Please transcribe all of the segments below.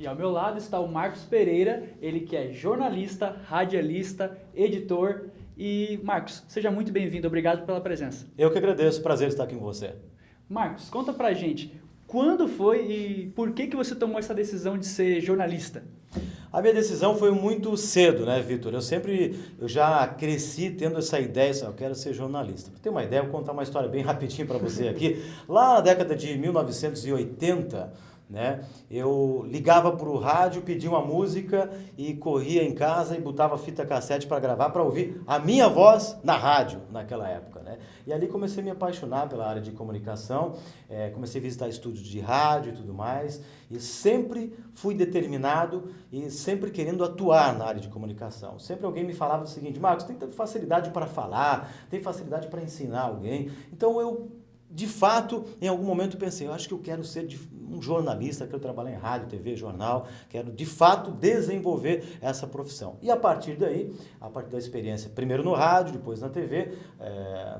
E ao meu lado está o Marcos Pereira, ele que é jornalista, radialista, editor. E Marcos, seja muito bem-vindo, obrigado pela presença. Eu que agradeço, prazer estar aqui com você. Marcos, conta pra gente, quando foi e por que você tomou essa decisão de ser jornalista? A minha decisão foi muito cedo, né, Vitor? Eu já cresci tendo essa ideia, eu quero ser jornalista. Para ter uma ideia, vou contar uma história bem rapidinho para você aqui. Lá na década de 1980, né, eu ligava para o rádio, pedia uma música e corria em casa e botava fita cassete para gravar, para ouvir a minha voz na rádio naquela época, né? E ali comecei a me apaixonar pela área de comunicação, comecei a visitar estúdios de rádio e tudo mais, e sempre fui determinado e sempre querendo atuar na área de comunicação. Sempre alguém me falava o seguinte: Marcos, tem facilidade para falar, tem facilidade para ensinar alguém. Então de fato, em algum momento pensei, eu acho que eu quero ser um jornalista, quero trabalhar em rádio, TV, jornal, quero de fato desenvolver essa profissão. E a partir daí, a partir da experiência, primeiro no rádio, depois na TV,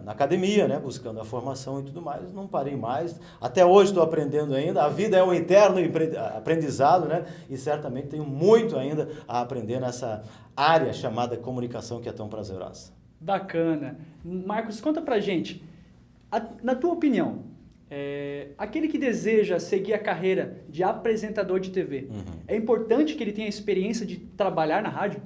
na academia, né, buscando a formação e tudo mais, não parei mais. Até hoje estou aprendendo ainda, a vida é um eterno aprendizado, né, e certamente tenho muito ainda a aprender nessa área chamada comunicação que é tão prazerosa. Bacana. Marcos, conta pra gente. Na tua opinião, aquele que deseja seguir a carreira de apresentador de TV, é importante que ele tenha a experiência de trabalhar na rádio?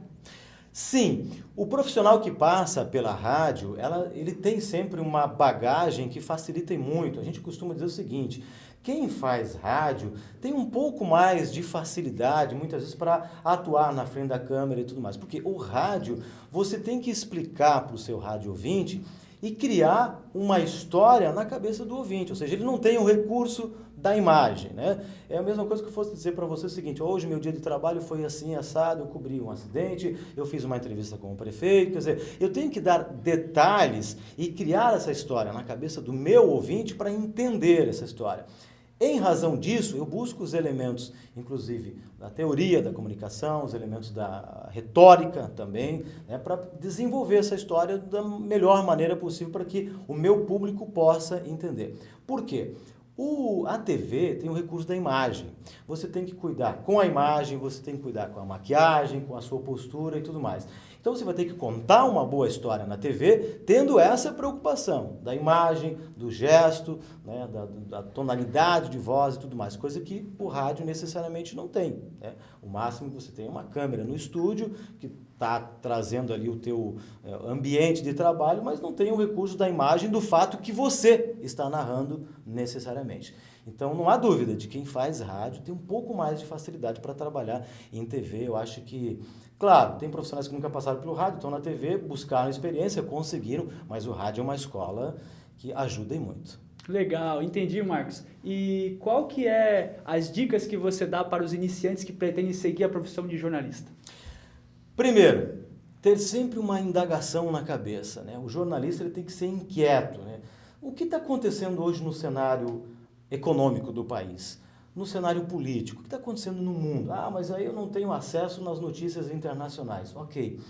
Sim, o profissional que passa pela rádio, ele tem sempre uma bagagem que facilita muito. A gente costuma dizer o seguinte: quem faz rádio tem um pouco mais de facilidade, muitas vezes, para atuar na frente da câmera e tudo mais. Porque o rádio, você tem que explicar para o seu rádio ouvinte e criar uma história na cabeça do ouvinte, ou seja, ele não tem o recurso da imagem, né? É a mesma coisa que eu fosse dizer para você o seguinte: hoje meu dia de trabalho foi assim, assado, eu cobri um acidente, eu fiz uma entrevista com o prefeito, quer dizer, eu tenho que dar detalhes e criar essa história na cabeça do meu ouvinte para entender essa história. Em razão disso, eu busco os elementos, inclusive, da teoria da comunicação, os elementos da retórica também, né, para desenvolver essa história da melhor maneira possível para que o meu público possa entender. Por quê? A TV tem o recurso da imagem. Você tem que cuidar com a imagem, você tem que cuidar com a maquiagem, com a sua postura e tudo mais. Então você vai ter que contar uma boa história na TV, tendo essa preocupação da imagem, do gesto, né, da tonalidade de voz e tudo mais, coisa que o rádio necessariamente não tem, né? O máximo que você tem é uma câmera no estúdio que está trazendo ali o teu ambiente de trabalho, mas não tem o recurso da imagem, do fato que você está narrando necessariamente. Então não há dúvida de quem faz rádio tem um pouco mais de facilidade para trabalhar em TV. Eu acho que, claro, tem profissionais que nunca passaram pelo rádio, estão na TV, buscaram experiência, conseguiram, mas o rádio é uma escola que ajuda e muito. Legal, entendi, Marcos. E qual que é as dicas que você dá para os iniciantes que pretendem seguir a profissão de jornalista? Primeiro, ter sempre uma indagação na cabeça, né? O jornalista ele tem que ser inquieto, né? O que está acontecendo hoje no cenário econômico do país? No cenário político? O que está acontecendo no mundo? Ah, mas aí eu não tenho acesso nas notícias internacionais. Ok.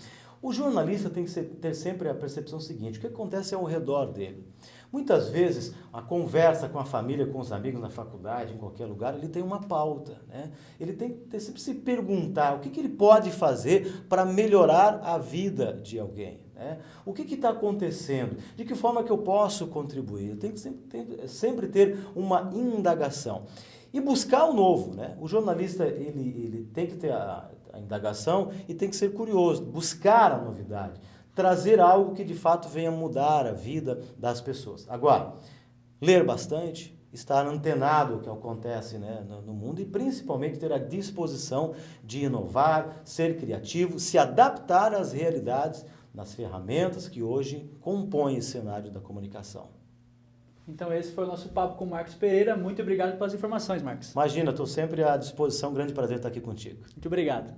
O jornalista tem que ter sempre a percepção seguinte: o que acontece ao redor dele? Muitas vezes, a conversa com a família, com os amigos na faculdade, em qualquer lugar, ele tem uma pauta, né? Ele tem que sempre se perguntar o que ele pode fazer para melhorar a vida de alguém, né? O que está acontecendo? De que forma que eu posso contribuir? Eu tenho que sempre ter uma indagação. E buscar o novo, né? O jornalista ele tem que ter a indagação e tem que ser curioso, buscar a novidade, trazer algo que de fato venha mudar a vida das pessoas. Agora, ler bastante, estar antenado ao que acontece, né, no mundo, e principalmente ter a disposição de inovar, ser criativo, se adaptar às realidades, nas ferramentas que hoje compõem esse cenário da comunicação. Então esse foi o nosso papo com o Marcos Pereira. Muito obrigado pelas informações, Marcos. Imagina, estou sempre à disposição, grande prazer estar aqui contigo. Muito obrigado.